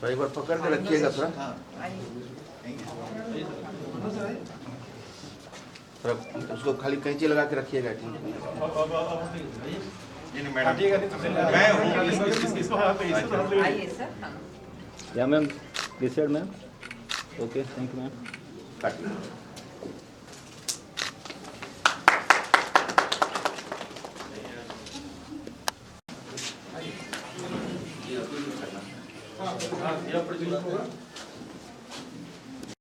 तो एक बार पकड़ के रखिएगा थोड़ा थोड़ा उसको खाली कैंची लगा के रखिएगा। या ma'am this side ma'am. Okay thank you ma'am.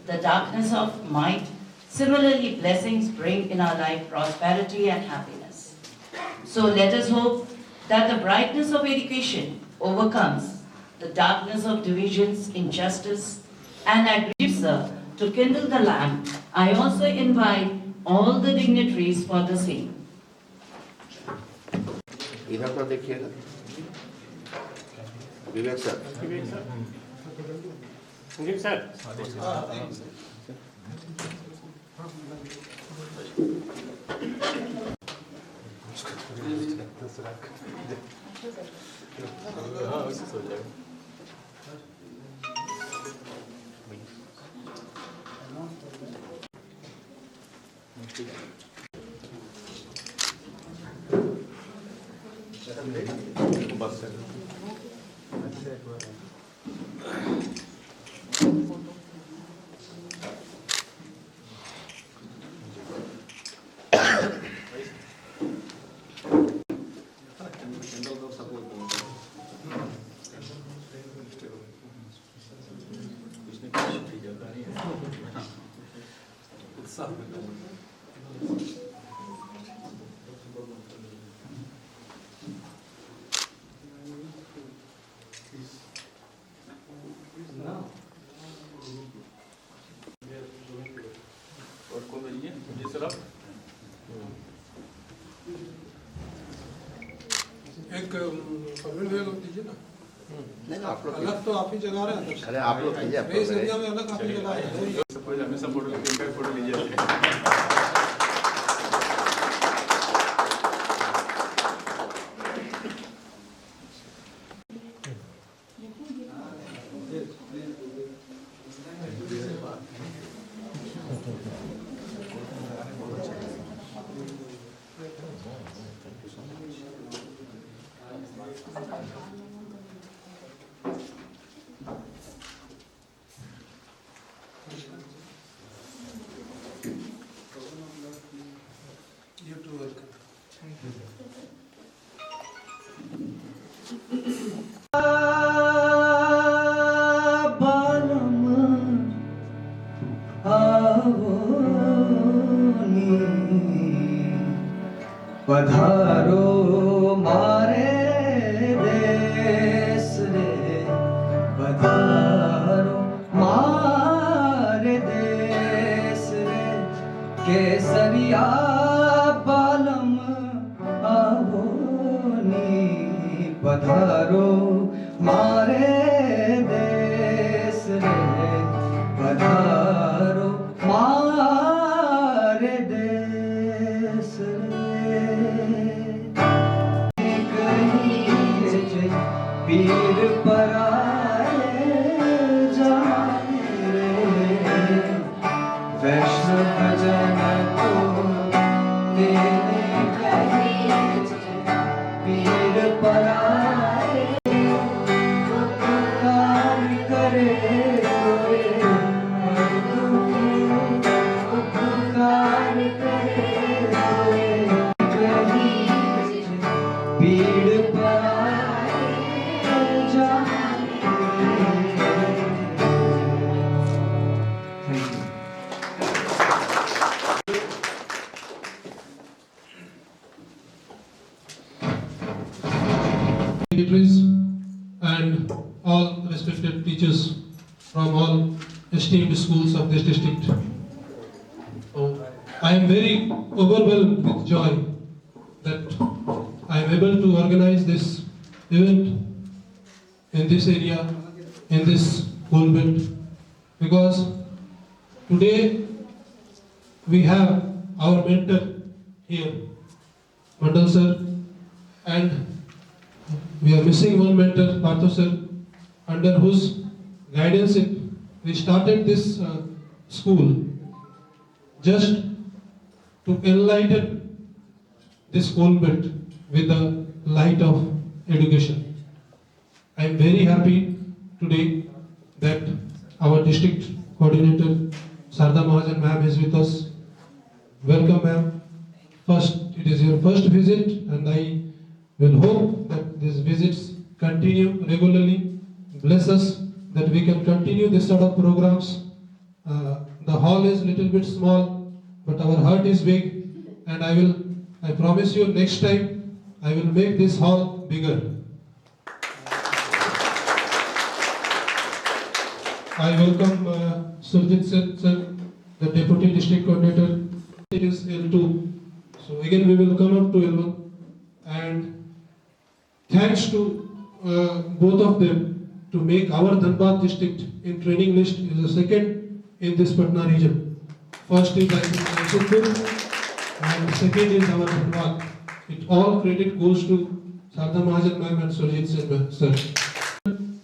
The darkness of might, similarly blessings bring in our life prosperity and happiness. So let us hope that the brightness of education overcomes the darkness of divisions, injustice, and agrees, sir, to kindle the lamp. I also invite all the dignitaries for the same. इधर तो देखिएगा विवेक sir. Sanjeev sir. एक परवीन भैया को दीजिए ना। नहीं आप लोग अलग तो आप ही जगा रहे हैं। अरे आप लोग कीजिए इस एरिया में अलग आप ही जगा रहे हैं। हमेशा फोटो लीजिए। You too welcome. पधारो मारे देश रे, पधारो मारे देश रे, केसरिया बालम आवोनी, पधारो मारे देश रे, पधारो मारे देश रे। पीर पराए जाने रे, वैष्णव जन को तेरे कहे, पीर पराए उपकार करे कोई, उपकार करे कोई, पीर पराए जाने रे। Dignitaries and all respected teachers from all esteemed schools of this district. I am very overwhelmed with joy that I am able to organize this event in this area, in this school belt, because today we have our mentor here, Mandal sir, and we are missing one mentor, Partho sir, under whose guidance, we started this school just to enlighten this whole bit with the light of education. I am very happy today that our district coordinator Sarda Mahajan ma'am is with us. Welcome ma'am. First, it is your first visit and I will hope that these visits continue regularly. Bless us that we can continue this sort of programs. The hall is little bit small, but our heart is big, and I promise you next time I will make this hall bigger. I welcome Surjit sir, the Deputy District Coordinator. It is L2. So again we will come up to L1. And thanks to both of them to make our Dhanbad district in training list is the second in this Patna region. First is I think Jamshedpur and second is our Dhanbad. It all credit goes to Sarda Mahajan ma'am and Surjit sir.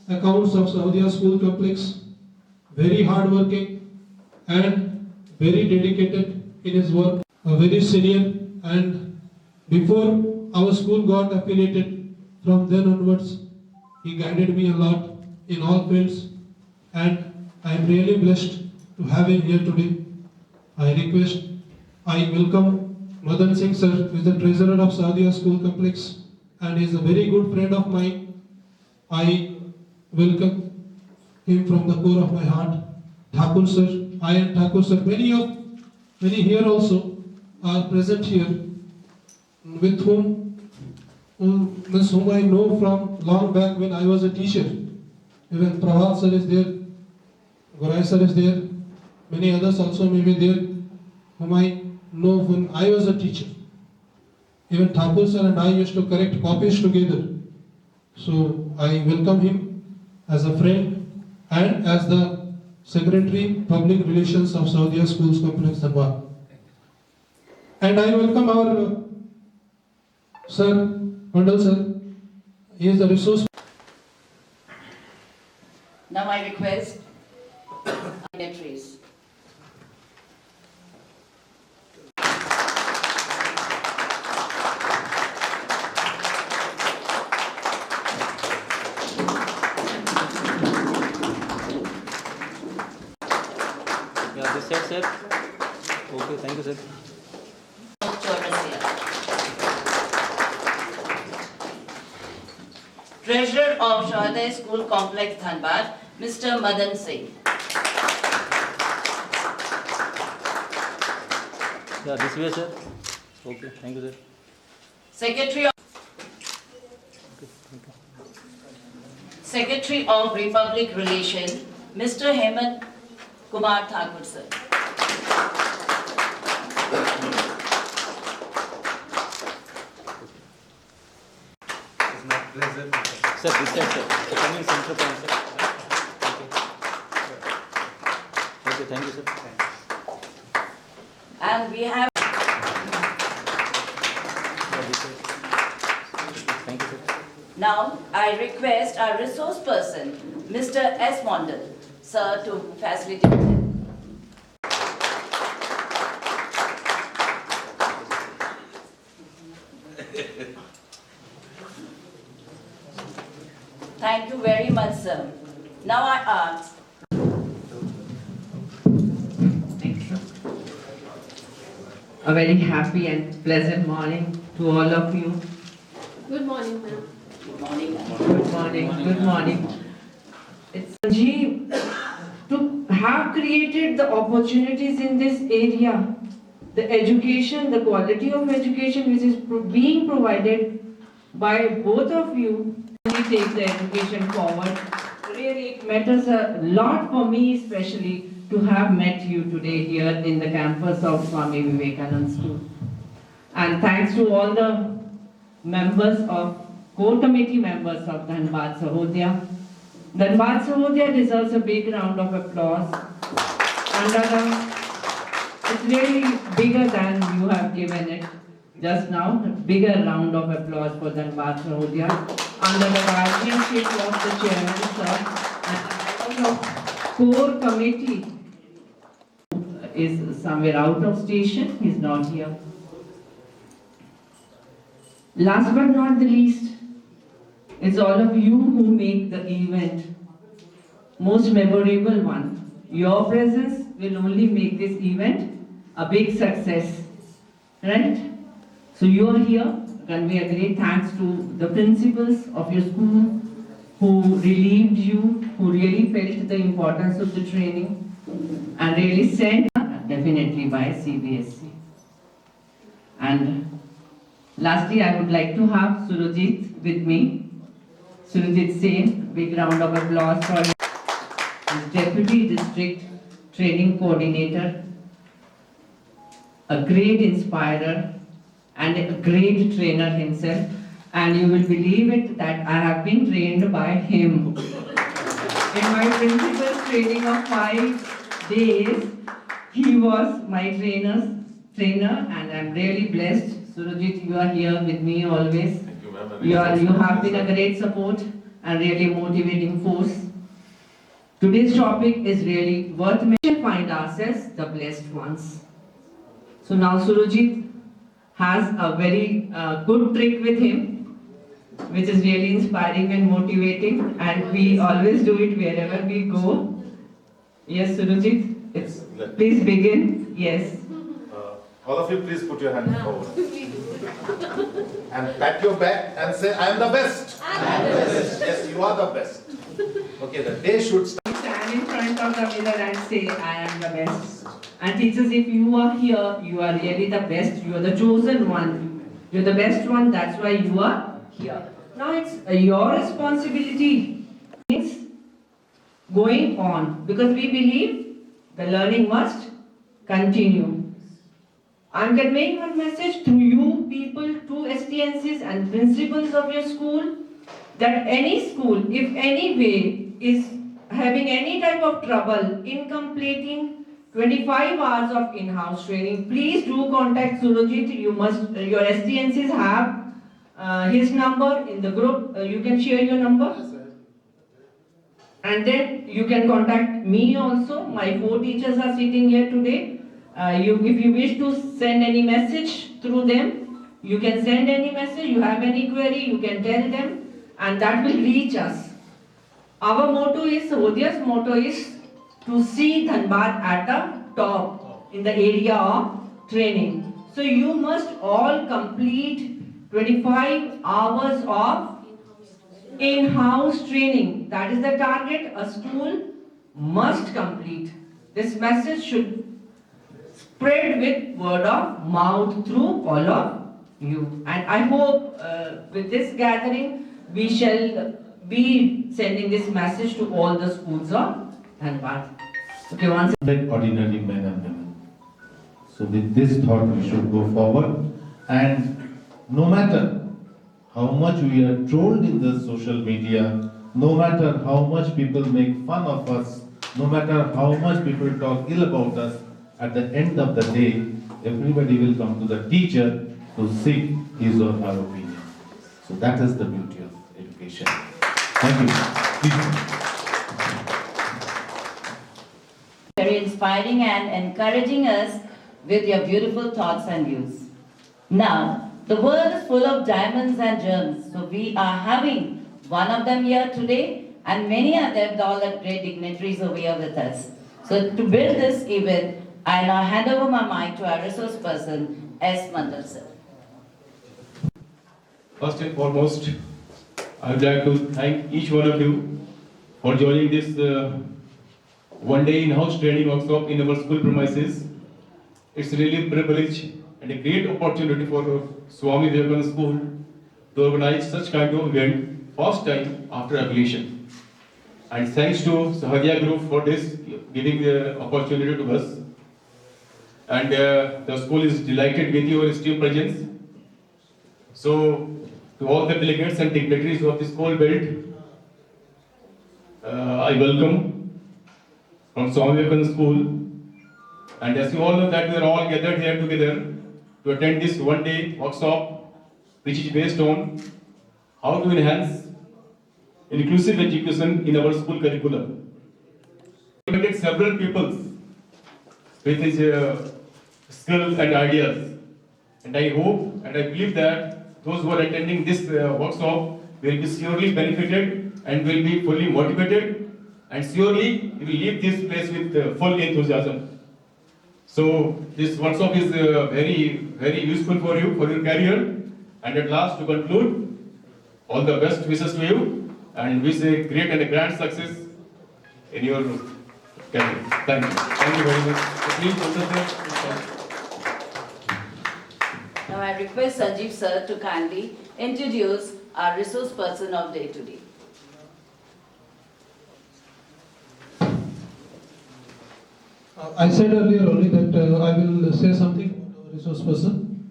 Accounts of Saudia School Complex, very hard working and very dedicated in his work, a very senior, and before our school got affiliated, from then onwards he guided me a lot in all fields, and I am really blessed to have him here today. I welcome Madan Singh sir, who is the treasurer of Saudia School Complex and is a very good friend of mine. I welcome him from the core of my heart. Thakur sir, I and Thakur sir, many here also are present here, with whom I know from long back when I was a teacher. Even Prabhat sir is there, Gorai sir is there, many others also may be there, whom I know when I was a teacher. Even Thakur sir and I used to correct copies together. So I welcome him as a friend and as the Secretary Public Relations of Saudia Schools Complex Dhanbad. And I welcome our sir, Mandal sir. He is the resource. Now I request dignitaries. Yeah, this side, sir. Okay, thank you, sir. Chaurasia. Treasurer of Shohdai School Complex Dhanbad, Mr. Madan Singh. Yeah, this way, sir. Okay, thank you, sir. Secretary of Republic Relations, Mr. Hemant Kumar Thakur sir. Sir, this side, sir. So come in center point, sir. Okay, thank you, sir. And we have Yeah, this side. Thank you, sir. now I request our resource person, Mr. S. Mondal, sir, to facilitate it. Thank you very much, sir. Now I ask. A very happy and pleasant morning to all of you. Good morning, ma'am. Good morning. Good morning, good morning. It's Sanjeev to have created the opportunities in this area, the education, the quality of education which is being provided by both of you. We take the education forward. Really, it matters a lot for me especially to have met you today here in the campus of Swami Vivekananda School. And thanks to all the members of core committee members of Dhanbad Sahodaya. Dhanbad Sahodaya deserves a big round of applause. It's really bigger than you have given it just now. A bigger round of applause for Dhanbad Sahodaya under the guardianship of the chairman, sir. And core committee is somewhere out of station, he's not here. Last but not the least, it's all of you who make the event most memorable one. Your presence will only make this event a big success, right? So you are here, convey a great thanks to the principals of your school who relieved you, who really felt the importance of the training and really sent definitely by CBSE. And lastly, I would like to have Surajit with me. Surajit Sen, big round of applause for him. He's Deputy District Training Coordinator, a great inspirer and a great trainer himself. And you will believe it that I have been trained by him. In my principal's training of 5 days, he was my trainer, and I'm really blessed. Surajit, you are here with me always. Thank you, ma'am. You have been a great support and really motivating force. Today's topic is really worth mentioning. Find ourselves the blessed ones. So now Surajit has a very good trick with him, which is really inspiring and motivating, and we always do it wherever we go. Yes, Surajit, please begin. Yes. All of you, please put your hand forward. And pat your back and say, I am the best. I am the best. Yes, you are the best. Okay, the day should start. Stand in front of the mirror and say, I am the best. And teachers, if you are here, you are really the best. You are the chosen one. You are the best one. That's why you are here. Now it's your responsibility. Things going on, because we believe the learning must continue. I'm conveying one message through you people, to STNCs and principals of your school, that any school, if any way, is having any type of trouble in completing 25 hours of in-house training, please do contact Surajit. You must, your STNCs have his number in the group. You can share your number. And then you can contact me also. My 4 teachers are sitting here today. If you wish to send any message through them, you can send any message. You have any query, you can tell them, and that will reach us. Our motto is, Hodia's motto is to see Dhanbad at the top in the area of training. So you must all complete 25 hours of in-house training. That is the target a school must complete. This message should spread with word of mouth through all of you. And I hope with this gathering, we shall be sending this message to all the schools of Dhanbad. Okay, once. Like ordinary men and women. So with this thought, we should go forward. And no matter how much we are trolled in the social media, no matter how much people make fun of us, no matter how much people talk ill about us, at the end of the day, everybody will come to the teacher to seek his or her opinion. So that is the beauty of education. Thank you. Very inspiring and encouraging us with your beautiful thoughts and views. Now, the world is full of diamonds and gems, so we are having one of them here today, and many others, all the great dignitaries over here with us. So to build this event, I now hand over my mic to our resource person, S. Mandal sir. First and foremost, I would like to thank each one of you for joining this one-day in-house training workshop in our school premises. It's really a privilege and a great opportunity for Swami Vivekananda School to organize such kind of event first time after aviation. And thanks to Sahadia Group for this, giving the opportunity to us. And the school is delighted with your esteemed presence. So, to all the delegates and dignitaries of the school belt, I welcome from Swami Vivekananda School. And as you all know that we are all gathered here together to attend this one-day workshop, which is based on how to enhance inclusive education in our school curriculum. impacted several peoples with his skills and ideas. And I hope and I believe that those who are attending this workshop will be surely benefited and will be fully motivated, and surely will leave this place with full enthusiasm. So this workshop is very useful for you, for your career. And at last, to conclude, all the best wishes to you, and wish a great and a grand success in your career. Thank you. Thank you very much. So please, Now I request Sanjeev sir to kindly introduce our resource person of day today. I said earlier only that I will say something about our resource person.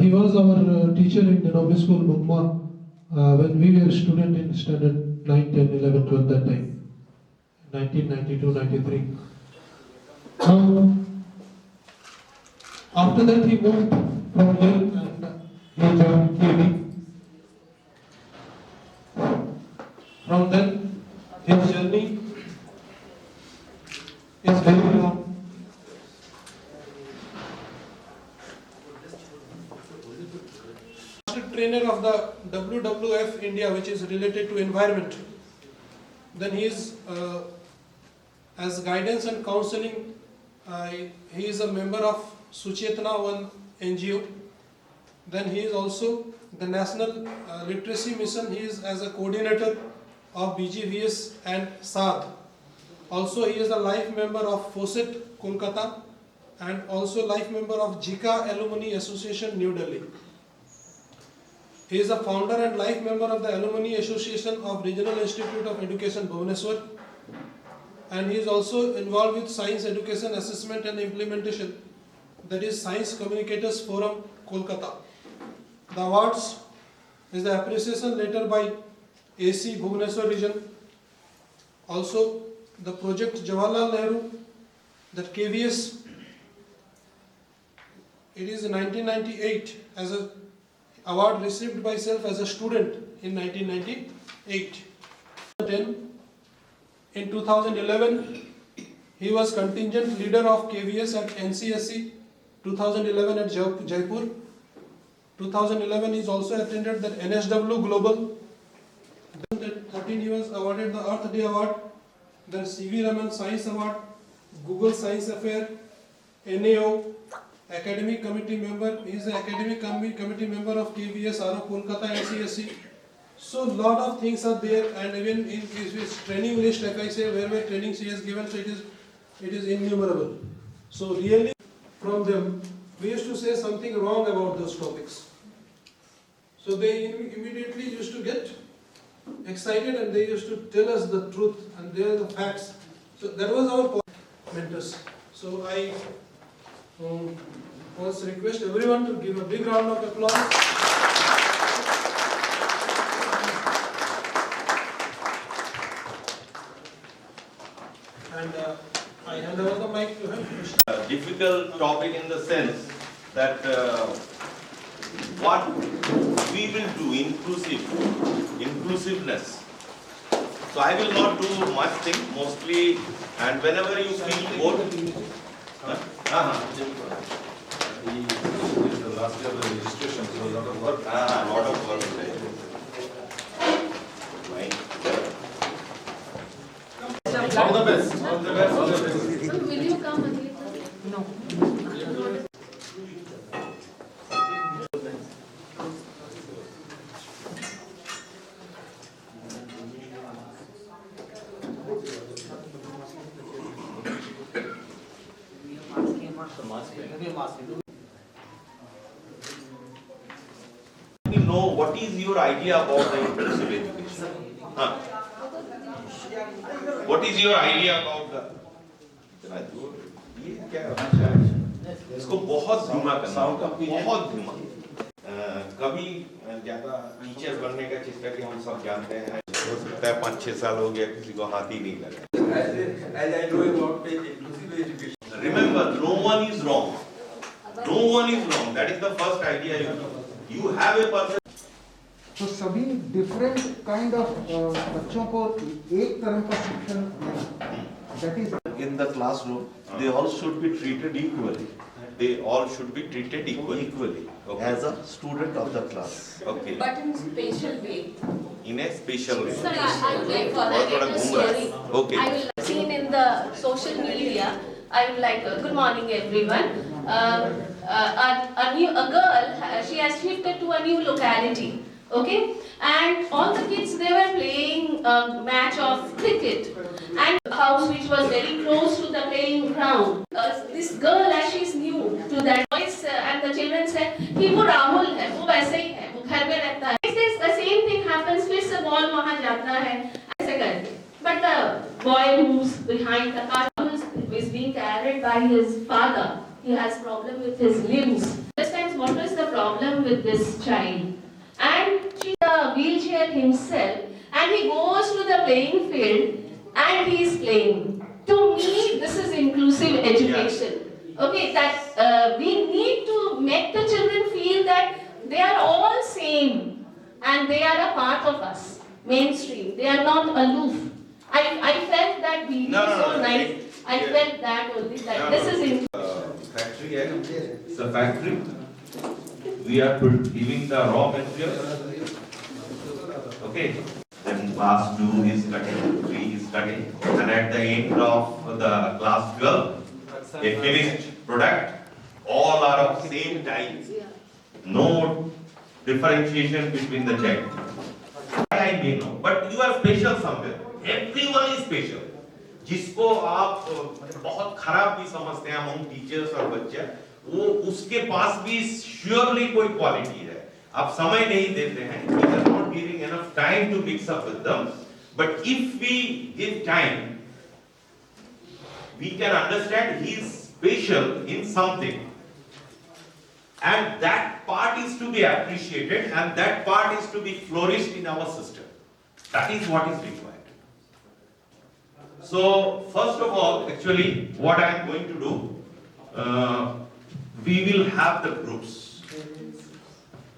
He was our teacher in the Noble School, Mukma, when we were student in standard 9, 10, 11, 12 that time, 1992, 93. After that he moved from here and he joined KB. From then his journey is very long. Trainer of the WWF India, which is related to environment. Then he is as guidance and counseling. He is a member of Suchetna One NGO. Then he is also the National Literacy Mission. He is as a coordinator of BGVS and SAD. Also, he is a life member of FOSET Kolkata and also life member of JICA Alumni Association New Delhi. He is a founder and life member of the Alumni Association of Regional Institute of Education Bhubaneswar, and he is also involved with Science Education Assessment and Implementation, that is Science Communicators Forum Kolkata. The awards is the appreciation letter by AC Bhubaneswar region. Also the project Jawaharlal Nehru, that KVS, it is in 1998 as a award received by self as a student in 1998. Then in 2011 he was contingent leader of KVS at NCSC 2011 at Jaipur. 2011 he is also attended that NSW Global. Then 2013 he was awarded the Earth Day Award, then CV Raman Science Award, Google Science Affair, NAO, academic committee member. He is the academic committee member of KVS RO Kolkata NCSC. So lot of things are there, and even in his training list, like I say, wherever trainings he has given, so it is innumerable. So really from them we used to say something wrong about those topics. So they immediately used to get excited and they used to tell us the truth, and they are the facts. So that was our mentors. So I once request everyone to give a big round of applause. And I hand over the mic to him. Difficult topic in the sense that what we will do, inclusiveness. So I will not do much thing, mostly, and whenever you feel bored. Last year the registration, so a lot of work. Lot of work. Right. All the best. All the best. All the best. So will you come again? No. We know what is your idea about the inclusive education. What is your idea about the? ये क्या है? इसको बहुत धीमा करना, बहुत धीमा। कभी ज्यादा टीचर बनने का चेष्टा कि हम सब जानते हैं, हो सकता है 5-6 साल हो गया किसी को हाथ ही नहीं लगा। As I know about the inclusive education. Remember, no one is wrong. No one is wrong. That is the first idea you have a person. तो सभी डिफरेंट काइंड ऑफ बच्चों को एक तरह का शिक्षण, that is in the classroom, they all should be treated equally. They all should be treated equally. Okay. As a student of the class. Okay. But in special way. In a special way. Sir, I would like to narrate a story. Okay. I will seen in the social media. I would like good morning everyone. A girl, she has shifted to a new locality. Okay, and all the kids, they were playing a match of cricket, and a house which was very close to the playing ground. This girl, as she is new to that voice, and the children said, "He वो राहुल है, वो वैसे ही है, वो घर में रहता है." The same thing happens. फिर से ball वहाँ जाता है, ऐसे करके. But the boy who's behind the car is being carried by his father. He has problem with his limbs. Understands what is the problem with this child. And she's in a wheelchair himself, and he goes to the playing field and he is playing. To me, this is inclusive education. Okay, that we need to make the children feel that they are all same and they are a part of us, mainstream. They are not aloof. I felt that being so nice. I felt that only that this is in Factory, it's a factory. We are giving the raw materials. Okay. Then class 2 is cutting, 3 is cutting, and at the end of the class 12, a finished product, all are of same type. No differentiation between the child. I may know, but you are special somewhere. Everyone is special. जिसको आप बहुत खराब भी समझते हैं among teachers और बच्चे, वो उसके पास भी surely कोई quality है. आप समय नहीं देते हैं. We are not giving enough time to mix up with them. But if we give time, we can understand he is special in something. And that part is to be appreciated, and that part is to be flourished in our system. That is what is required. So, first of all, actually, what I am going to do, we will have the groups.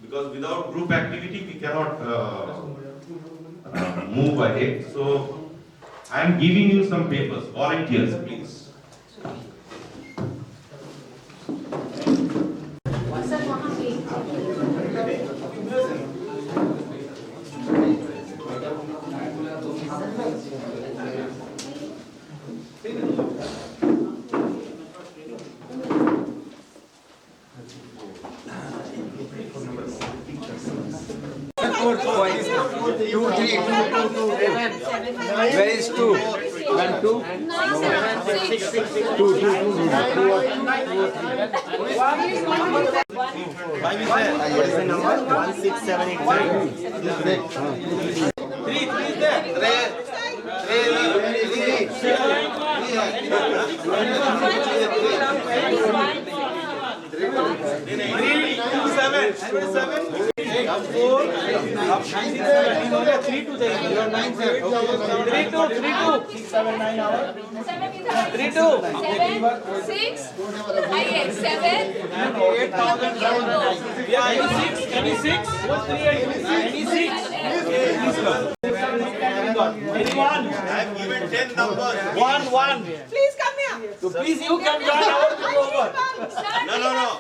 Because without group activity, we cannot move ahead. So, I am giving you some papers. Volunteers, please. Where is 2? 1, 2? 2. 5 is there. What is the number? 1, 6, 7, 8, 9. 3 is there. I have given 10 numbers. 1. Please come here. So please you can join our group over. No.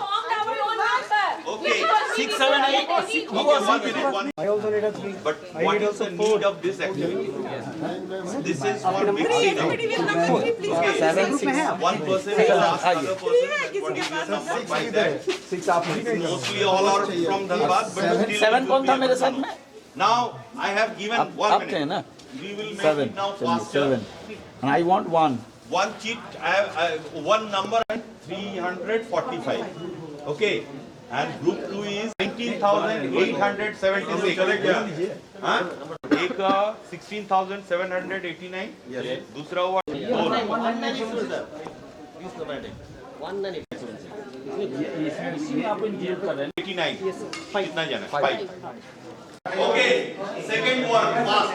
Okay. 6, 7, 8. Who was 1 minute? 1. I also need a 3. But what is the need of this activity? This is for mixing up. Okay. 7, 6. One person will ask other person that what is your number by that. 6 after. Mostly all are from Dhanbad, but still 7 कौन था मेरे साथ में? Now I have given 1 minute. We will make 7. it now faster. And I want 1. One cheat, I have one number and 345. Okay. And group 2 is 19,876. हाँ? एक 16,789. Yes. दूसरा हुआ 89. कितना जाना? 5. Okay. Second one, fast.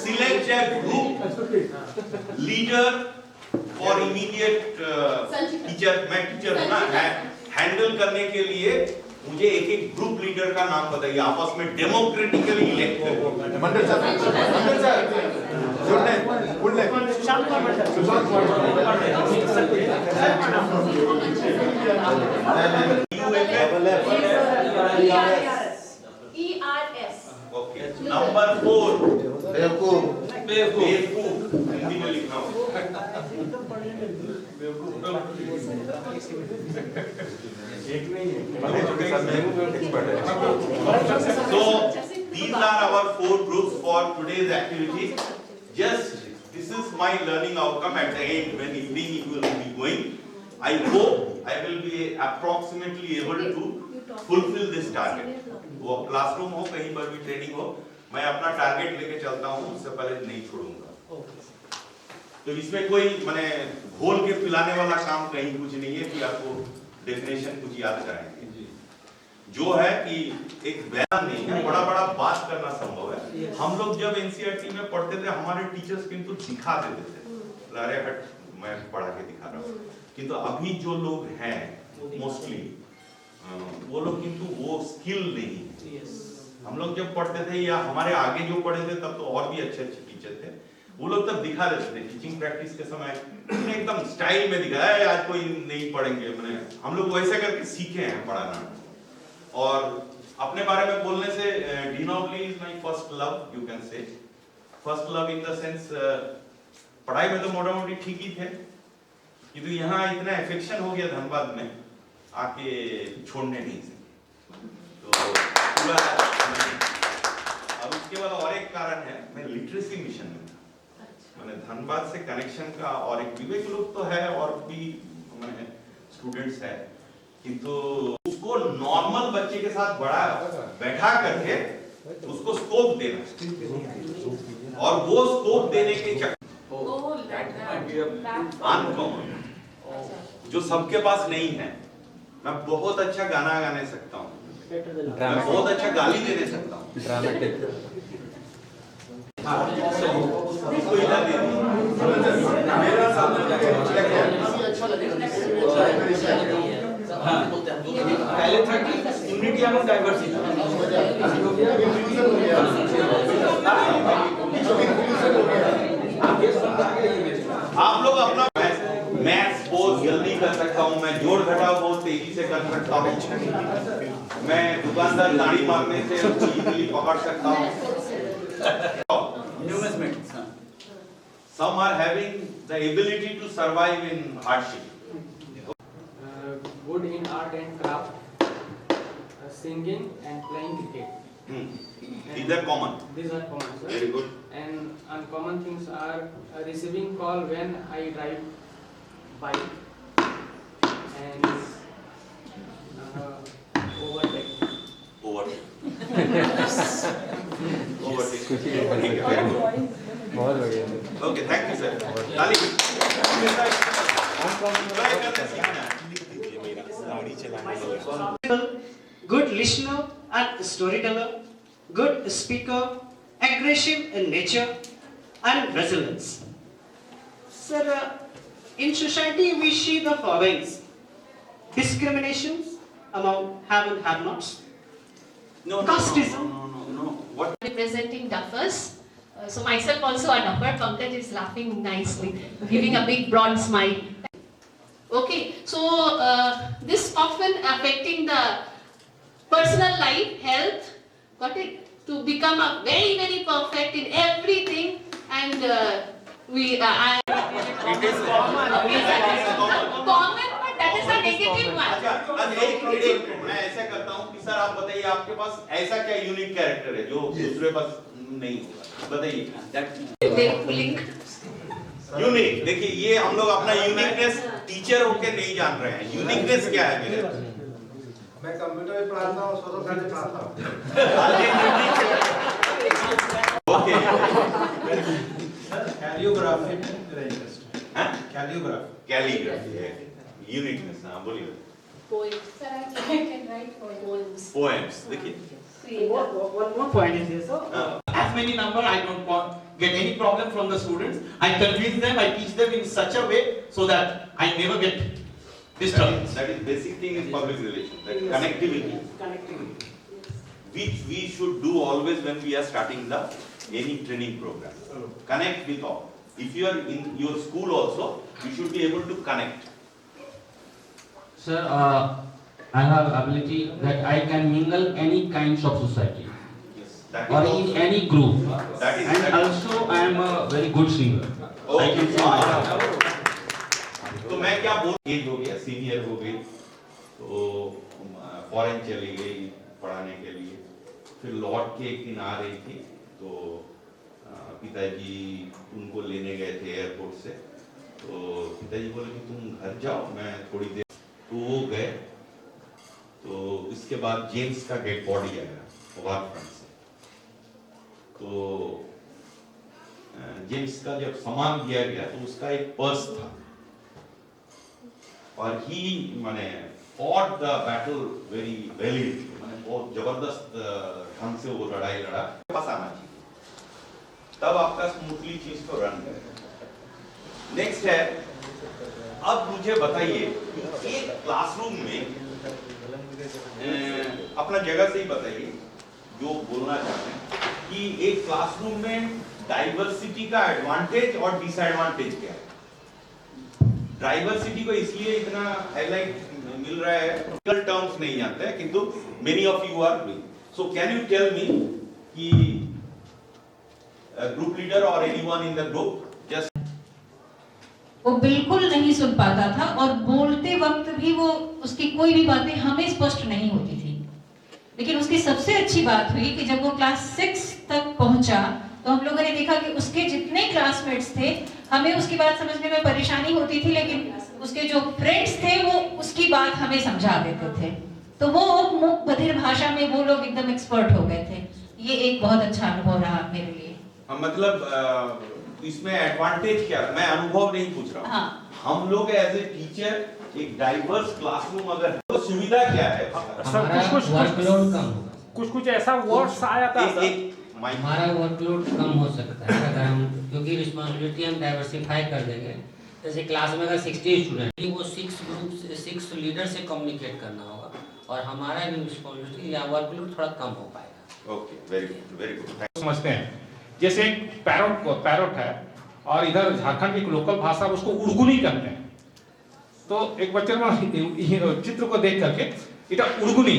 Select a group leader for immediate teacher. मैं teacher हूँ ना, handle करने के लिए मुझे एक ग्रुप लीडर का नाम बताइए, आपस में डेमोक्रेटिकली इलेक्ट करें। मंडल सर, ERS. Okay. Number 4. बेवकूफ हिंदी में लिखना हो। So these are our 4 groups for today's activity. Just this is my learning outcome at the end when evening it will be going. I hope I will be approximately able to fulfill this target. वो classroom हो कहीं पर भी training हो, मैं अपना target लेके चलता हूँ, उससे पहले नहीं छोड़ूंगा। तो इसमें कोई माने घोल के पिलाने वाला काम कहीं कुछ नहीं है कि आपको डेफिनेशन कुछ याद कराएंगे। जो है कि एक बयान नहीं है, बड़ा बड़ा बात करना संभव है। हम लोग जब एनसीईआरटी में पढ़ते थे हमारे टीचर्स किंतु दिखा देते थे, अरे हट मैं पढ़ा के दिखा रहा हूँ। किंतु अभी जो लोग हैं मोस्टली वो लोग किंतु वो स्किल नहीं है। हम लोग जब पढ़ते थे या हमारे आगे जो पढ़े थे तब तो और भी अच्छे अच्छे टीचर थे, वो लोग तब दिखा देते थे टीचिंग प्रैक्टिस के समय एकदम स्टाइल में दिखाया है, आज कोई नहीं पढ़ेंगे। मैंने हम लोग वैसे करके सीखे हैं पढ़ाना। और अपने बारे में बोलने से De Nobili is my first love, you can से first love in the sense पढ़ाई में तो मोटा मोटी ठीक ही थे, किंतु यहाँ इतना एफेक्शन हो गया धनबाद में आके छोड़ने नहीं सके। तो पूरा अब उसके बाद और एक कारण है, मैं लिटरेसी मिशन में था, मैंने धनबाद से कनेक्शन का और एक विवेक लोग तो है और भी मैंने स्टूडेंट्स है, किंतु उसको नॉर्मल बच्चे के साथ बड़ा बैठा करके उसको स्कोप देना और वो स्कोप देने के चक्कर अनकॉमन जो सबके पास नहीं है। मैं बहुत अच्छा गाना गाने सकता हूँ, मैं बहुत अच्छा गाली देने सकता हूँ, पहले था कि यूनिटी अमंग डाइवर्सिटी, आप लोग अपना मैथ्स बहुत जल्दी कर सकता हूँ, मैं जोड़ घटाव बहुत तेजी से कर सकता हूँ, मैं दुकानदार ताड़ी मारने से इजीली पकड़ सकता हूँ। Some are having the ability to survive in hardship. Good in art and craft, singing and playing cricket. These are common. These are common, sir. Very good. And uncommon things are receiving call when I drive bike and overtake. Overtake. Overtake. बहुत बढ़िया। Okay, thank you, sir. ताली। Good listener and storyteller, good speaker, aggressive in nature, and resilience. Sir, in society we see the following: discriminations among have and have-nots, casteism. No. What? Representing duffers. So myself also a duffer. Pankaj is laughing nicely, giving a big broad smile. Okay, so this often affecting the personal life, health, got it? To become a very, very perfect in everything, and it is common, but that is a negative one. अच्छा, मैं ऐसा करता हूँ कि sir आप बताइए आपके पास ऐसा क्या यूनिक कैरेक्टर है जो दूसरे पास नहीं होगा, बताइए। यूनिक, देखिए ये हम लोग अपना यूनिकनेस टीचर होके नहीं जान रहे हैं। यूनिकनेस क्या है मेरे? मैं कंप्यूटर भी पढ़ाता हूँ, सोशल साइंस पढ़ाता हूँ। ओके। कैलियोग्राफी में मेरा इंटरेस्ट है। कैलिग्राफी है यूनिकनेस। हाँ बोलिए। Poems. Sir, I can write poems. Poems, देखिए। One more point is this. As many number, I don't get any problem from the students. I convince them, I teach them in such a way so that I never get disturbed. That is basic thing in public relations, that connectivity. Which we should do always when we are starting any training program. Connect with all. If you are in your school also, you should be able to connect. Sir, I have ability that I can mingle any kinds of society Yes, that or is in also, any group. that is, And also I am a very good singer. I can sing. तो मैं क्या बोल, as हो गया, senior हो गई, तो foreign चली गई पढ़ाने के लिए, फिर लौट के एक दिन आ रही थी, तो पिताजी उनको लेने गए थे एयरपोर्ट से, तो पिताजी बोले कि तुम घर जाओ, मैं थोड़ी देर, तो वो गए, तो इसके बाद जेम्स का डेड बॉडी आया वार फ्रंट से, तो जेम्स का जब सामान दिया गया तो उसका एक पर्स था, और ही माने fought the battle very valiantly, माने बहुत जबरदस्त ढंग से वो लड़ाई लड़ा, पास आना चाहिए, तब आपका स्मूथली चीज तो रन करेगा। नेक्स्ट है, अब मुझे बताइए एक क्लासरूम में अपना जगह से ही बताइए जो बोलना चाहते हैं कि एक क्लासरूम में डाइवर्सिटी का एडवांटेज और डिसएडवांटेज क्या है। डाइवर्सिटी को इसलिए इतना हाईलाइट मिल रहा है, टेक्निकल टर्म्स नहीं जानते हैं, किंतु many of you are doing, so can you tell me कि ग्रुप लीडर और anyone in the group just, वो बिल्कुल नहीं सुन पाता था और बोलते वक्त भी वो उसकी कोई भी बातें हमें स्पष्ट नहीं होती थी, लेकिन उसकी सबसे अच्छी बात हुई कि जब वो क्लास 6 तक पहुंचा तो हम लोगों ने देखा कि उसके जितने क्लासमेट्स थे, हमें उसकी बात समझने में परेशानी होती थी, लेकिन उसके जो फ्रेंड्स थे वो उसकी बात हमें समझा देते थे, तो वो बधिर भाषा में वो लोग एकदम एक्सपर्ट हो गए थे। ये एक बहुत अच्छा अनुभव रहा मेरे लिए। मतलब इसमें एडवांटेज क्या, मैं अनुभव नहीं पूछ रहा हूँ, हाँ। हम लोग एज ए टीचर एक डाइवर्स क्लासरूम अगर तो सुविधा क्या है, वर्कलोड कम होगा। कुछ ऐसा वर्ड्स आया था हमारा वर्कलोड कम हो सकता है अगर हम, क्योंकि रिस्पांसिबिलिटी हम डाइवर्सिफाई कर देंगे। जैसे क्लास में अगर 60 स्टूडेंट, वो 6 ग्रुप 6 लीडर से कम्युनिकेट करना होगा, और हमारा भी रिस्पांसिबिलिटी या वर्कलोड थोड़ा कम हो पाएगा। Okay, very good, very good. समझते हैं जैसे एक पैरोट है और इधर झारखंड की एक लोकल भाषा उसको उड़गुनी कहते हैं, तो एक बच्चे ने चित्र को देख करके इटा उड़गुनी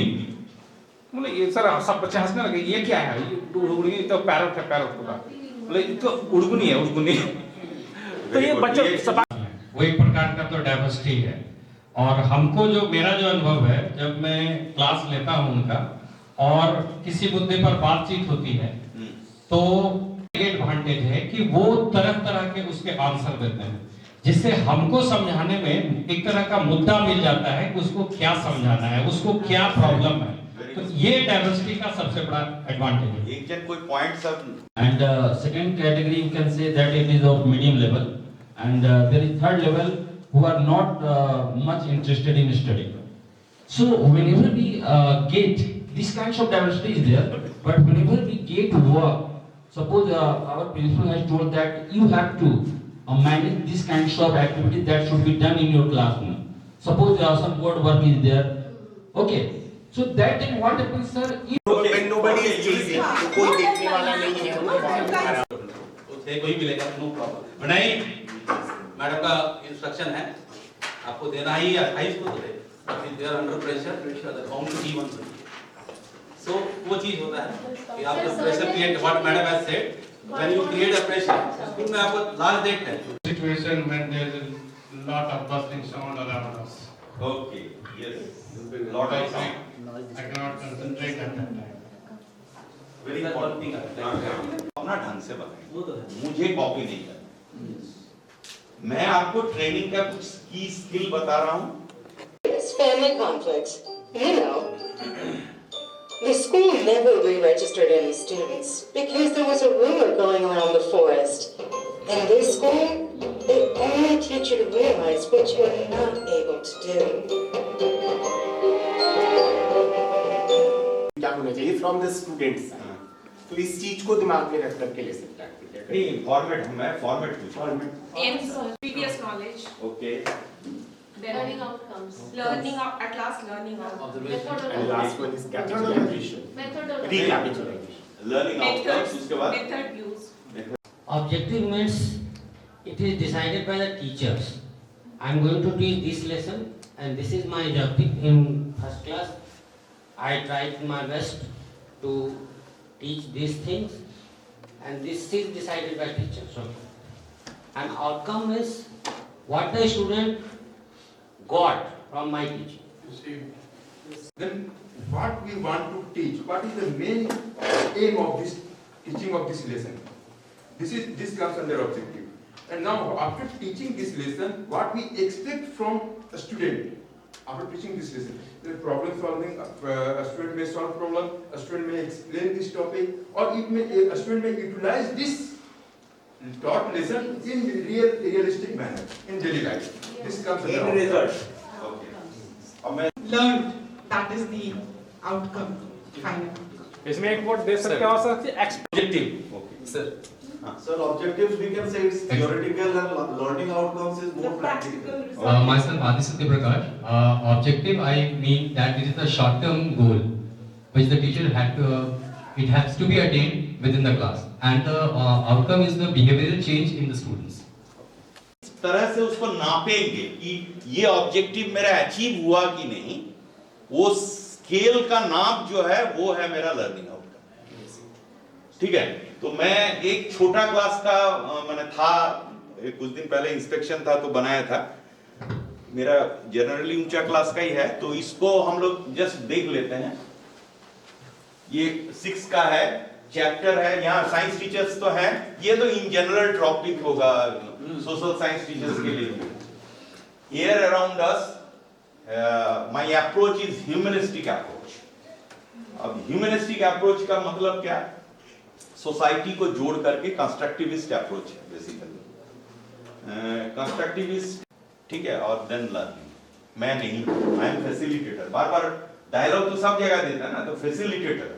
बोले, ये सर सब बच्चे हंसने लगे, ये क्या है, ये उड़गुनी तो पैरोट है, पैरोट होगा, बोले तो उड़गुनी है, उड़गुनी। तो ये बच्चे वो एक प्रकार का तो डाइवर्सिटी है। और हमको जो मेरा जो अनुभव है, जब मैं क्लास लेता हूँ उनका और किसी मुद्दे पर बातचीत होती है, तो एडवांटेज है कि वो तरह तरह के उसके आंसर देते हैं, जिससे हमको समझाने में एक तरह का मुद्दा मिल जाता है कि उसको क्या समझाना है, उसको क्या प्रॉब्लम है। तो ये डाइवर्सिटी का सबसे बड़ा एडवांटेज है। एक जन कोई पॉइंट सब, and second category you can say that it is of medium level, and there is third level who are not much interested in studying. So whenever we get these kinds of diversity is there, but whenever we get work, suppose our principal has told that you have to manage these kinds of activities that should be done in your classroom. Suppose some board work is there, okay. So that then what happens, sir? When nobody is chasing, कोई देखने वाला नहीं है, उसे कोई मिलेगा, no problem. नहीं, madam का इंस्ट्रक्शन है, आपको देना ही 28 को तो दे, if they are under pressure, the bound even. So वो चीज होता है कि आप जब pressure create, what madam has said, when you create a pressure, school में आपको लास्ट डेट है. Situation when there is a lot of buzzing sound around us. okay, yes, lot of sound. I cannot concentrate at that time. Very important thing है, अपना ढंग से बताएं, मुझे copy नहीं करना, मैं आपको ट्रेनिंग का कुछ की स्किल बता रहा हूँ। Family conflicts, you know. The school never re-registered any students because there was a rumor going around the forest. In this school, they only teach you to realize what you are not able to do. क्या होना चाहिए from the students? तो इस चीज को दिमाग में रख करके ले सकता है। नहीं, फॉर्मेट मैं फॉर्मेट पूछूं। In previous knowledge. Okay. Learning outcomes. Learning out, at last learning out. And last one is capitalization. Methodology. Recapitalization. Learning outcomes, उसके बाद Method use. Objective means it is decided by the teachers. I am going to teach this lesson, and this is my objective in first class. I tried my best to teach these things, and this is decided by teachers. And outcome is what the student got from my teaching. Then what we want to teach, what is the main aim of this teaching of this lesson? This comes under objective. And now after teaching this lesson, what we expect from a student after teaching this lesson? The problem solving, a student may solve problem, a student may explain this topic, or a student may utilize this taught lesson in realistic manner in daily life. This comes under result. Learned. That is the outcome. Final. इसमें एक word दे सकते हो sir एक्सपेक्टेटिव Sir. Sir, objectives we can say it's theoretical and learning outcomes is more practical. Myself Adisatya Prakash. Objective, I mean that it is a short-term goal which the teacher it has to be attained within the class, and the outcome is the behavioral change in the students. इस तरह से उसको नापेंगे कि ये objective मेरा achieve हुआ कि नहीं, वो स्केल का नाप जो है वो है मेरा लर्निंग आउटकम। ठीक है, तो मैं एक छोटा क्लास का मैंने था कुछ दिन पहले इंस्पेक्शन था तो बनाया था, मेरा जनरली ऊंचा क्लास का ही है, तो इसको हम लोग जस्ट देख लेते हैं। ये 6 का है, चैप्टर है, यहाँ साइंस टीचर्स तो हैं, ये तो इन जनरल टॉपिक होगा सोशल साइंस टीचर्स के लिए। Here around us, my approach is humanistic approach. अब ह्यूमनिस्टिक अप्रोच का मतलब क्या है? सोसाइटी को जोड़ करके कंस्ट्रक्टिविस्ट अप्रोच है बेसिकली। कंस्ट्रक्टिविस्ट, ठीक है, और देन लर्निंग। मैं नहीं, आई एम फैसिलिटेटर। बार बार डायलॉग तो सब जगह देता है ना, तो फैसिलिटेटर।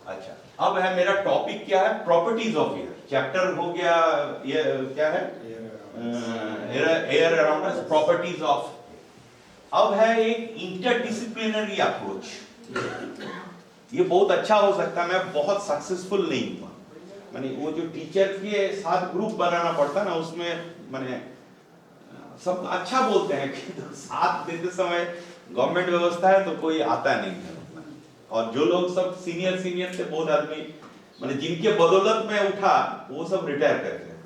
अच्छा, अब है मेरा टॉपिक क्या है? Properties of air. चैप्टर हो गया, ये क्या है? Air around us, properties of. अब है एक इंटरडिसिप्लिनरी अप्रोच। ये बहुत अच्छा हो सकता है, मैं बहुत सक्सेसफुल नहीं हुआ। मैंने वो जो टीचर के साथ ग्रुप बनाना पड़ता ना, उसमें मैंने सब अच्छा बोलते हैं कि साथ देते समय गवर्नमेंट व्यवस्था है तो कोई आता नहीं है, और जो लोग सब सीनियर थे, बहुत आदमी मैंने जिनके बदौलत में उठा वो सब रिटायर कर गए।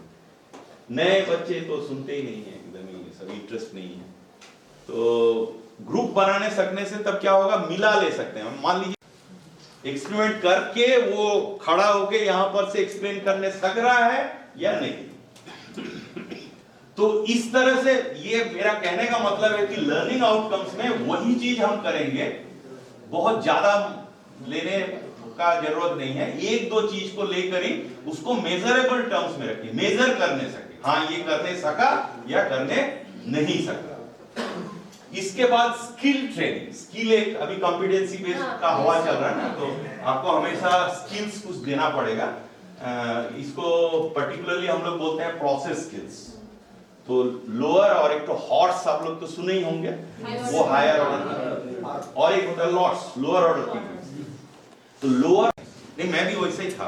नए बच्चे तो सुनते ही नहीं है, एकदम ही सब इंटरेस्ट नहीं है। तो ग्रुप बनाने सकने से तब क्या होगा, मिला ले सकते हैं। मान लीजिए एक्सपेरिमेंट करके वो खड़ा होके यहां पर से एक्सप्लेन करने सक रहा है या नहीं। तो इस तरह से ये मेरा कहने का मतलब है कि लर्निंग आउटकम्स में वही चीज हम करेंगे, बहुत ज्यादा लेने का जरूरत नहीं है। एक दो चीज को लेकर ही उसको मेजरेबल टर्म्स में रखिए, मेजर करने सके, हाँ ये करने सका या करने नहीं सका। इसके बाद स्किल ट्रेनिंग। स्किल एक अभी कॉम्पिटेंसी बेस्ड का हवा चल रहा है ना, तो आपको हमेशा स्किल्स कुछ देना पड़ेगा। इसको पर्टिकुलरली हम लोग बोलते हैं प्रोसेस स्किल्स। तो लोअर और एक तो हॉर्स आप लोग तो सुने ही होंगे, वो हायर ऑर्डर, और एक होता है लॉट्स, लोअर ऑर्डर की। तो लोअर नहीं, मैं भी वैसे ही था।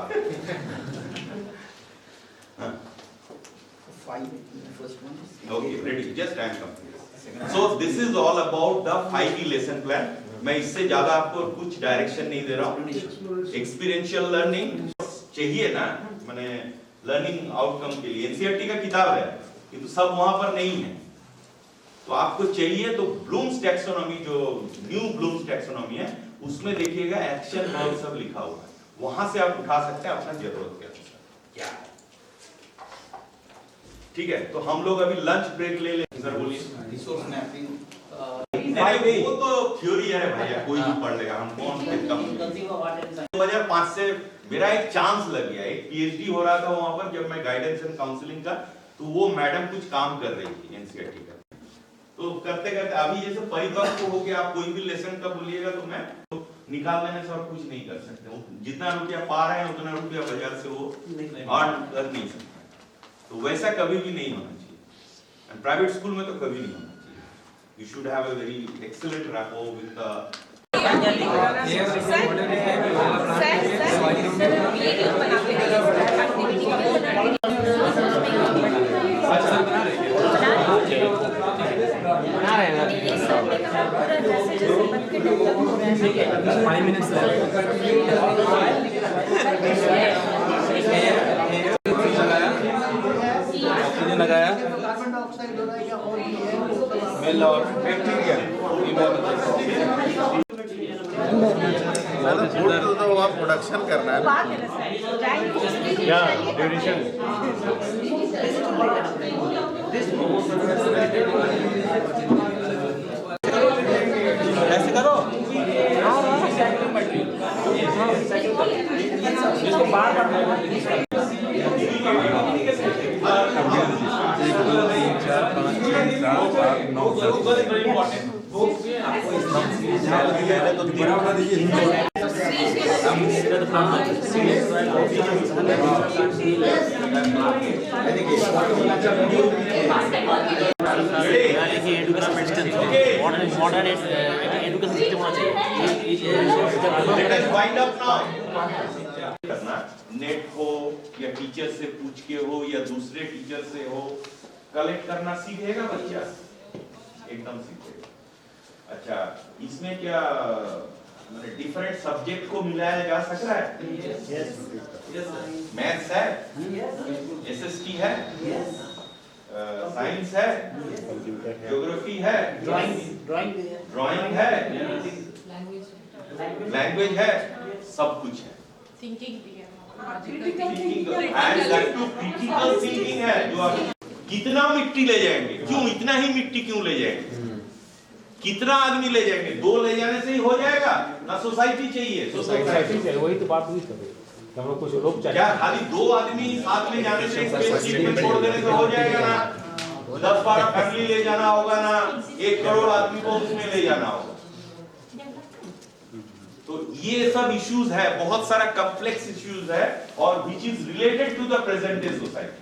Okay, ready, just I am complete. So this is all about the 5E lesson plan. मैं इससे ज्यादा आपको कुछ डायरेक्शन नहीं दे रहा हूँ। एक्सपीरियंशियल लर्निंग चाहिए ना, मैंने लर्निंग आउटकम के लिए एनसीईआरटी का किताब है, किंतु सब वहां पर नहीं है। तो आपको चाहिए तो ब्लूम्स टैक्सोनॉमी, जो न्यू ब्लूम्स टैक्सोनॉमी है, उसमें देखिएगा एक्शन वर्ब सब लिखा हुआ है, वहां से आप उठा सकते हैं अपना जरूरत के अनुसार क्या है। ठीक है, तो हम लोग अभी लंच ब्रेक ले लें। सर बोलिए। रिसोर्स मैपिंग वो तो थ्योरी है भैया, कोई भी पढ़ लेगा। हम कौन से कम 2005 से मेरा एक चांस लग गया, एक पीएचडी हो रहा था वहां पर, जब मैं गाइडेंस एंड काउंसलिंग का, तो वो मैडम कुछ काम कर रही थी एनसीईआरटी का। तो करते करते अभी जैसे परिपक्व हो गया, आप कोई भी लेसन का बोलिएगा तो मैं तो निकाल लेने से और कुछ नहीं कर सकते। जितना रुपया पा रहे हैं उतना रुपया बाजार से वो अर्न कर नहीं सकते। तो वैसा कभी भी नहीं होना चाहिए, एंड प्राइवेट स्कूल में तो कभी नहीं होना चाहिए। You should have a very excellent rapport with the sir oxygen लगाया, मेल और बैक्टीरिया, तो वहाँ प्रोडक्शन करना है क्या ड्यूरेशन ऐसे करो इसको बार बार मॉडर्न एजुकेशन सिस्टम होना चाहिए। करना नेट हो या टीचर से पूछ के हो या दूसरे टीचर से हो, कलेक्ट करना सीखेगा बच्चा, एकदम सीखेगा। अच्छा, इसमें क्या डिफरेंट सब्जेक्ट को मिलाया जा सक रहा है? मैथ्स है, एसएसटी है, साइंस है, ज्योग्राफी है, ड्राइंग है, लैंग्वेज है, सब कुछ है। थिंकिंग भी है, क्रिटिकल थिंकिंग है। जो आप कितना मिट्टी ले जाएंगे, क्यों इतना ही मिट्टी क्यों ले जाएंगे, कितना आदमी ले जाएंगे? 2 ले जाने से ही हो जाएगा ना? सोसाइटी चाहिए, सोसाइटी चाहिए, वही तो बात हुई कभी हम लोग कुछ लोग चाहिए। क्या खाली 2 आदमी साथ में जाने से सीट में छोड़ देने से हो जाएगा ना? 10-12 फैमिली ले जाना होगा ना, 1 करोड़ आदमी को उसमें ले जाना होगा। तो ये सब इश्यूज है, बहुत सारा कॉम्प्लेक्स इश्यूज है और which is related to the present day society.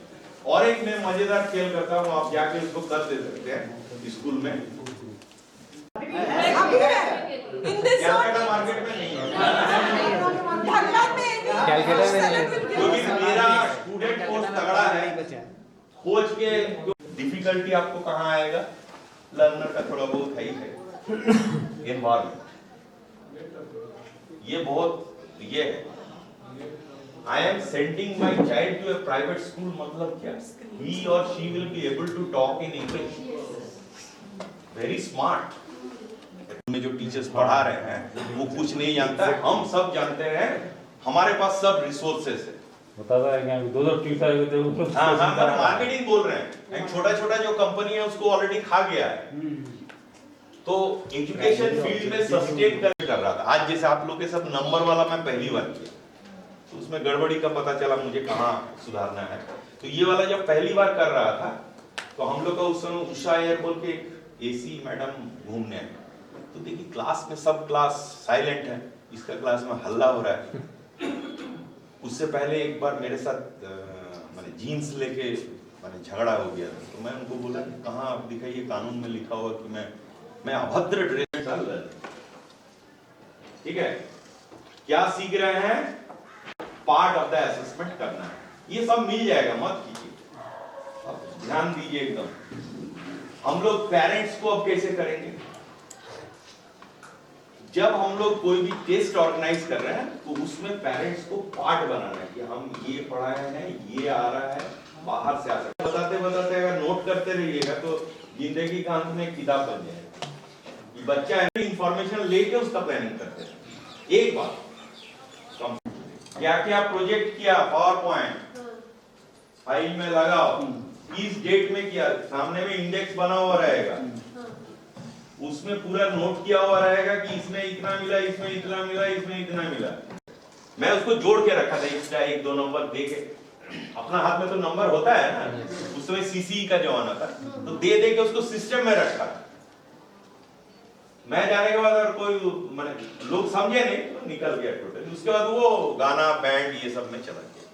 और एक मैं मजेदार खेल करता हूँ, आप जाके उसको कर दे सकते हैं स्कूल में। कैलकाटा मार्केट में नहीं है, क्योंकि मेरा स्टूडेंट फोर्स तगड़ा है। खोज के डिफिकल्टी आपको कहाँ आएगा? लर्नर का थोड़ा बहुत है ही है, एनवायरमेंट ये बहुत ये है। I am sending my child to a private school, मतलब क्या? He or she will be able to talk in English. Very smart. में जो टीचर्स पढ़ा रहे हैं वो कुछ नहीं जानता है, हम सब जानते हैं। हमारे पास सब रिसोर्सेस है। बताता है कि 2 टीचर हाँ, मार्केटिंग बोल रहे हैं। एक छोटा जो कंपनी है उसको ऑलरेडी खा गया है। तो एजुकेशन फील्ड में सस्टेन कर रहा था। आज जैसे आप लोग के सब नंबर वाला मैं पहली बार किया, तो उसमें गड़बड़ी का पता चला मुझे कहाँ सुधारना है। तो ये वाला जब पहली बार कर रहा था तो हम लोग का उस समय उषा एयर बोल के एक एसी मैडम घूमने आए। तो देखिए क्लास में सब क्लास साइलेंट है, इसका क्लास में हल्ला हो रहा है। उससे पहले एक बार मेरे साथ मैंने जीन्स लेके झगड़ा हो गया, तो मैं उनको बोला कि कहाँ आप दिखाइए कानून में लिखा हुआ कि मैं अभद्र ड्रेस डाल रहा। ठीक है, क्या सीख रहे हैं? पार्ट ऑफ द असेसमेंट करना है। ये सब मिल जाएगा, मत कीजिए, अब ध्यान दीजिए एकदम। हम लोग पेरेंट्स को अब कैसे करेंगे? जब हम लोग कोई भी टेस्ट ऑर्गेनाइज कर रहे हैं तो उसमें पेरेंट्स को पार्ट बनाना है कि हम ये पढ़ाए हैं, ये आ रहा है, बाहर से आ रहा है। बताते बताते अगर नोट करते रहिएगा तो जिंदगी का अंत में किताब बन जाएगा। बच्चा इंफॉर्मेशन लेके उसका प्लानिंग करते हैं। एक बात, क्या क्या प्रोजेक्ट किया, पावर पॉइंट फाइल में लगाओ, इस डेट में किया, सामने में इंडेक्स बना हुआ रहेगा, उसमें पूरा नोट किया हुआ रहेगा कि इसमें इतना मिला, इसमें इतना मिला, इसमें इतना मिला। मैं उसको जोड़ के रखा था, एक्स्ट्रा 1-2 नंबर दे के। अपना हाथ में तो नंबर होता है ना, उस समय सीसी का जमाना था, तो दे के उसको सिस्टम में रखा। मैं जाने के बाद अगर कोई माने लोग समझे नहीं तो निकल गया टोटल। उसके बाद वो गाना बैंड ये सब में चला गया।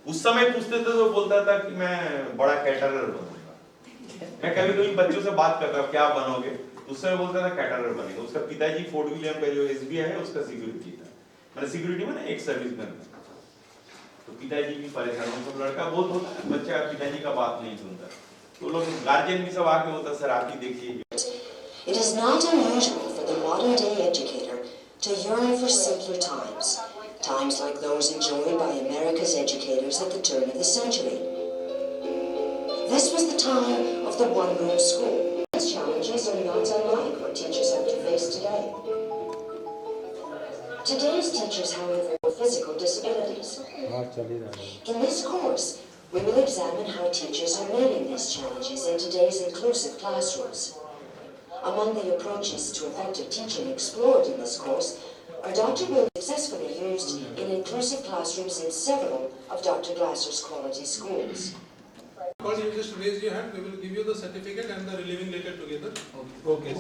उस समय पूछते थे तो बोलता था कि मैं बड़ा कैटरर बनूंगा। मैं कभी कभी बच्चों से बात करता क्या बनोगे, उस समय बोलता था कैटरर बनेगा। उसका पिताजी फोर्ट विलियम का जो एसबीआई है उसका सिक्योरिटी था, मैंने सिक्योरिटी में एक सर्विसमैन, तो पिताजी भी परेशान। सब लड़का बहुत होता है, बच्चा पिताजी का बात नहीं सुनता, तो लोग गार्जियन भी सब आके होता सर आप ही देखिए। It is not unusual for the modern-day educator to yearn for simpler times, times like those enjoyed by America's educators at the turn of the century. This was the time of the one-room school. These challenges are not unlike what teachers have to face today. Today's teachers, however, have physical disabilities. In this course, we will examine how teachers are meeting these challenges in today's inclusive classrooms. Among the approaches to effective teaching explored in this course are Dr. Will successfully used in inclusive classrooms in several of Dr. Glasser's quality schools. You just raise your hand, we will give you the certificate and the relieving letter together. Okay.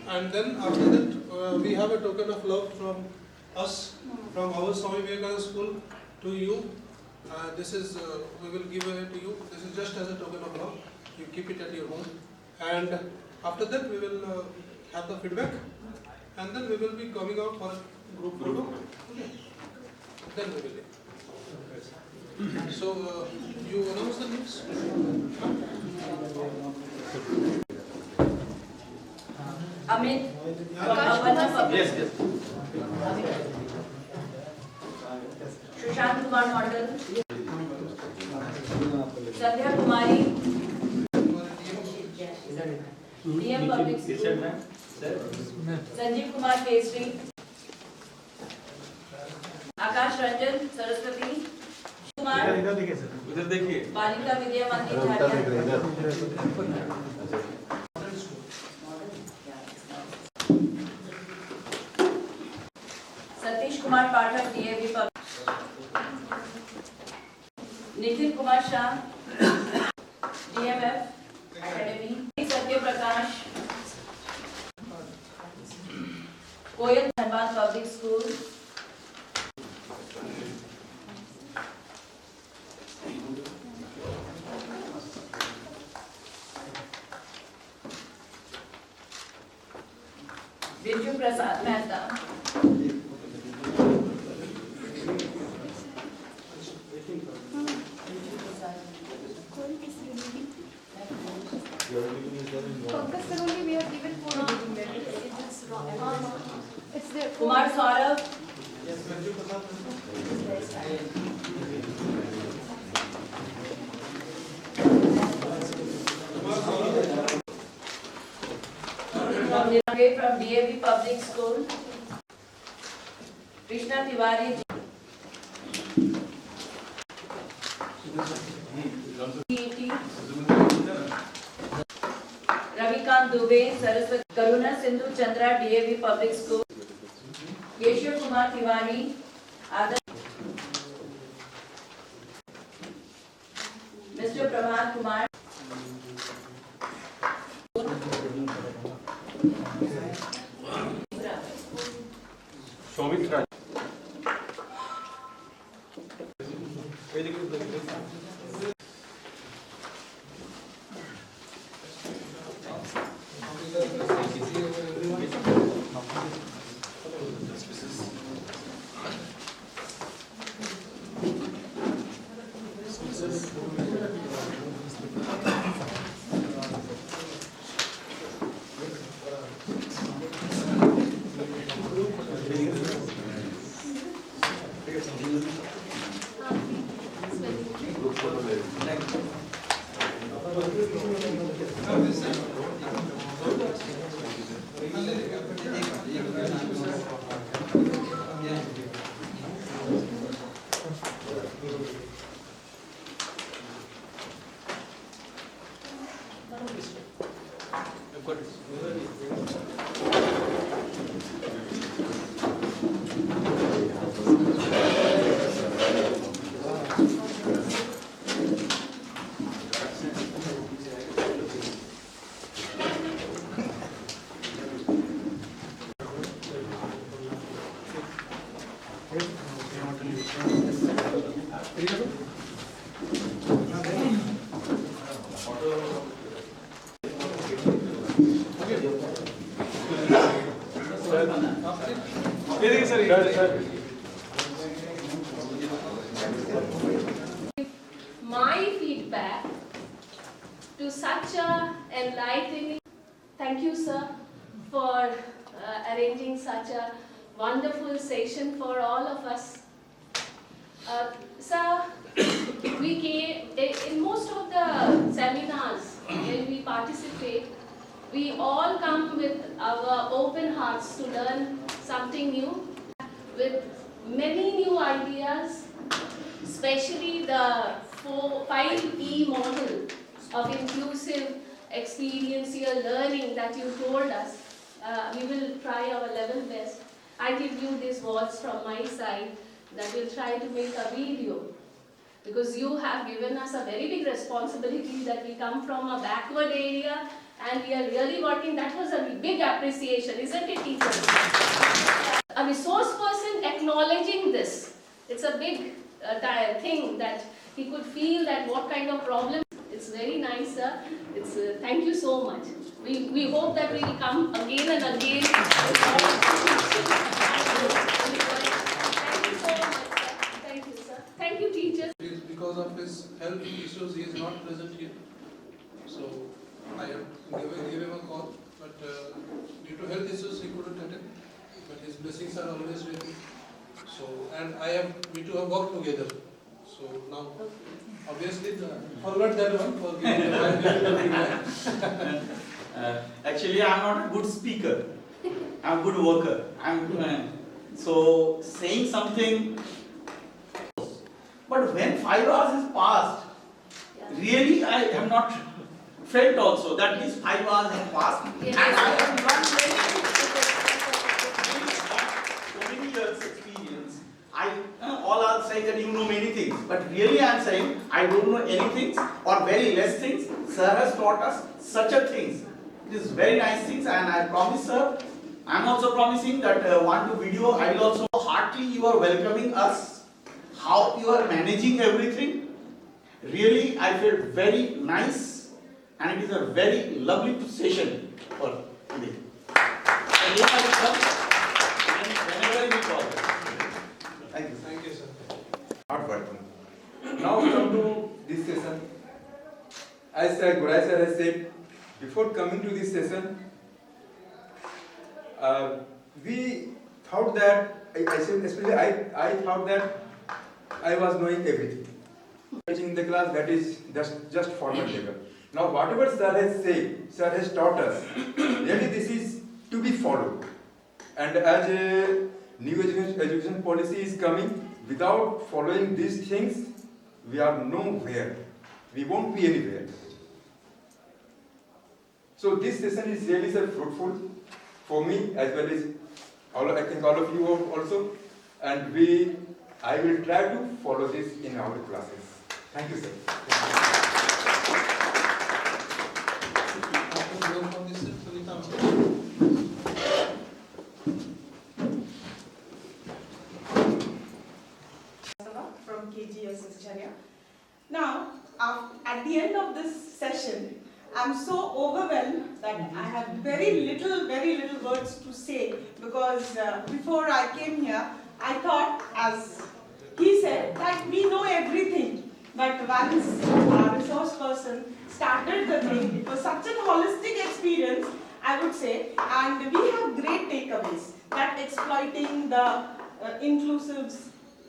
And then after that, we have a token of love from us, from our Swami Vivekananda school to you. This is, we will give it to you. This is just as a token of love. You keep it at your home. And after that, we will have the feedback. And then we will be coming out for a group photo. Okay. Then we will leave. So, you announce the names? Amit, Yes. Sushant Kumar Mondal, Sandhya Kumari, DM Public School, Sanjeev Kumar Kesri, Akash Ranjan Saraswati, Kumar, उधर देखिए बालिका विद्या मंदिर झारिया, Satish Kumar Pathak DAV Nikhil Kumar Shah DMF Academy, Satya Prakash Koyal Dhanbad public school, Birju Prasad Mehta, Kumar Saurabh, from DAV Public School, Krishna Tiwari, GET, Ravikant Dubey, Saraswati, Karuna Sindhu Chandra, DAV Public School, Keshav Kumar Tiwari, Mr. Prabhat Kumar, Shobit Raj. My feedback to such a enlightening thank you, sir, for arranging such a wonderful session for all of us. Sir, we came, in most of the seminars when we participate, we all come with our open hearts to learn something new, with many new ideas, especially the 5E model of inclusive experiential learning that you told us. We will try our level best. I give you these words from my side that we'll try to make a video, because you have given us a very big responsibility that we come from a backward area and we are really working. That was a big appreciation, isn't it, teachers? A resource person acknowledging this, it's a big thing that he could feel that what kind of problem. It's very nice, sir. It's thank you so much. We hope that we will come again and again. Thank you so much, sir. Thank you, sir. Thank you, teachers. Because of his health issues, he is not present here. So I have given him a call, but due to health issues, he couldn't attend. But his blessings are always with me. So, and we two have worked together. So now, obviously, forget that one for giving the feedback. Actually, I'm not a good speaker. I'm a good worker. So saying something. But when 5 hours is passed, really I have not felt also that these 5 hours have passed, and I have not so many years experience. All are saying that you know many things, but really I am saying I don't know anything or very less things. Sir has taught us such a things. It is very nice things, and I promise, sir, I am also promising that one to video I will also heartily you are welcoming us. How you are managing everything. Really, I feel very nice, and it is a very lovely session for today. And you are welcome, and whenever you call. Thank you. Thank you, sir. Not working. Now we come to this session. As Gorai sir has said, before coming to this session, we thought that, I thought that I was knowing everything. In the class, that is just formal level. Now whatever sir has said, sir has taught us, really this is to be followed. And as a new education policy is coming, without following these things, we are nowhere. We won't be anywhere. So this session is really fruitful for me as well as I think all of you also. And I will try to follow this in our classes. Thank you, sir. From KGS Charya. Now, at the end of this session, I'm so overwhelmed that I have very little words to say, because before I came here, I thought, as he said, that we know everything. But once our resource person started the thing, it was such a holistic experience, I would say, and we have great takeaways. That exploiting the inclusives,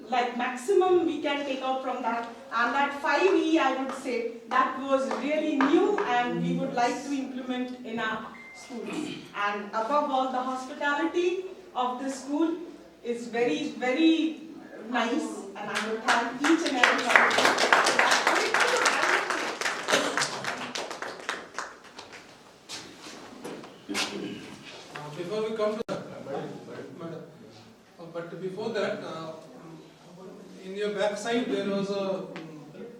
like maximum we can take out from that, and that 5E, I would say, that was really new and we would like to implement in our schools. And above all, the hospitality of this school is very, very nice, and I would thank each and every one of you. Before we come to that, but before that, in your back side there was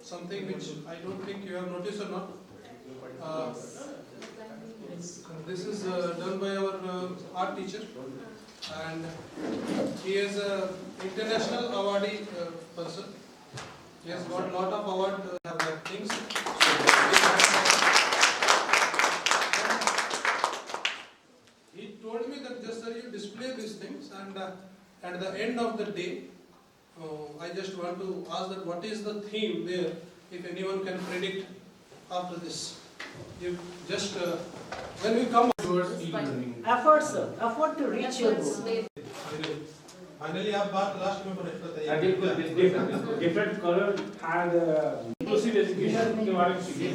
something which I don't think you have noticed or not. This is done by our art teacher, and he is an international awardee person. He has got a lot of award things. He told me that just you display these things, and at the end of the day, I just want to ask that what is the theme there, if anyone can predict after this. if just when we come towards e-learning. Effort, sir. Effort to reach your goal. Finally, आप बात last में बोले बताइए. बिल्कुल different color and inclusive education के बारे में सीखिए.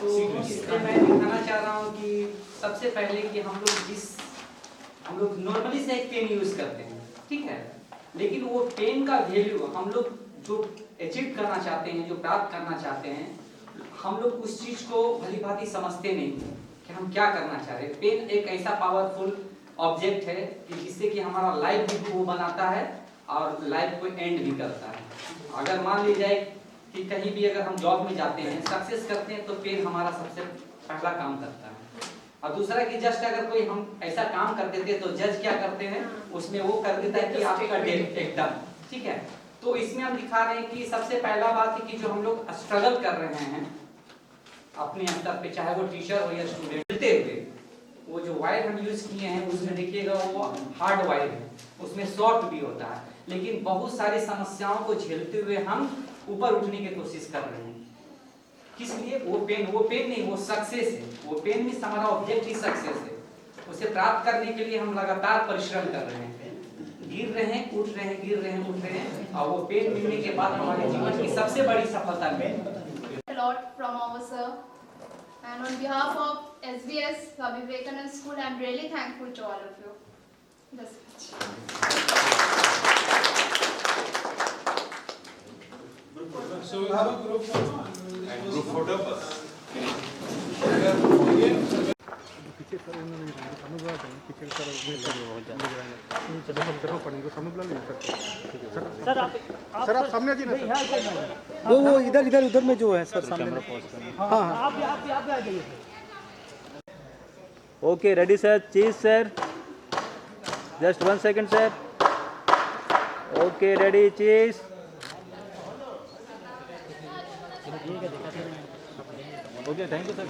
तो इसमें मैं दिखाना चाह रहा हूँ कि सबसे पहले कि हम लोग नॉर्मली से एक पेन यूज करते हैं, ठीक है, लेकिन वो पेन का वैल्यू हम लोग जो अचीव करना चाहते हैं, जो प्राप्त करना चाहते हैं, हम लोग उस चीज को भली भांति समझते नहीं कि हम क्या करना चाह रहे हैं। पेन एक ऐसा पावरफुल ऑब्जेक्ट है कि जिससे कि हमारा लाइफ भी वो बनाता है और लाइफ को एंड भी करता है। अगर मान ली जाए कि कहीं भी अगर हम जॉब में जाते हैं, सक्सेस करते हैं, तो पेन हमारा सबसे पहला काम करता है। और दूसरा कि जस्ट अगर कोई हम ऐसा काम कर देते हैं तो जज क्या करते हैं, उसमें वो कर देता है कि आपका डेट एकदम, ठीक है। तो इसमें हम दिखा रहे हैं कि सबसे पहला बात है कि जो हम लोग स्ट्रगल कर रहे हैं अपने स्तर पे, चाहे वो टीचर हो या स्टूडेंट, मिलते हुए वो जो वायर हम यूज किए हैं उसमें देखिएगा वो हार्ड वायर है, उसमें शॉर्ट भी होता है, लेकिन बहुत सारी समस्याओं को झेलते हुए हम ऊपर उठने की कोशिश कर रहे हैं। किस लिए? वो पेन नहीं, वो सक्सेस है। वो पेन में हमारा ऑब्जेक्ट ही सक्सेस है। उसे प्राप्त करने के लिए हम लगातार परिश्रम कर रहे हैं, गिर रहे हैं, उठ रहे हैं, गिर रहे हैं, उठ रहे हैं, और वो पेन मिलने के बाद हमारे जीवन की सबसे बड़ी सफलता मिली। A lot from our sir, and on behalf of SVS Swami Vivekananda School, I am really thankful to all of you. That's So we'll have a group photo. And group photo bus. Sir आप सामने जी ना वो इधर उधर में जो है sir सामने। हाँ आप भी आ जाइए। Okay ready sir, cheese sir, just 1 second sir. Okay ready, cheese. Okay thank you sir.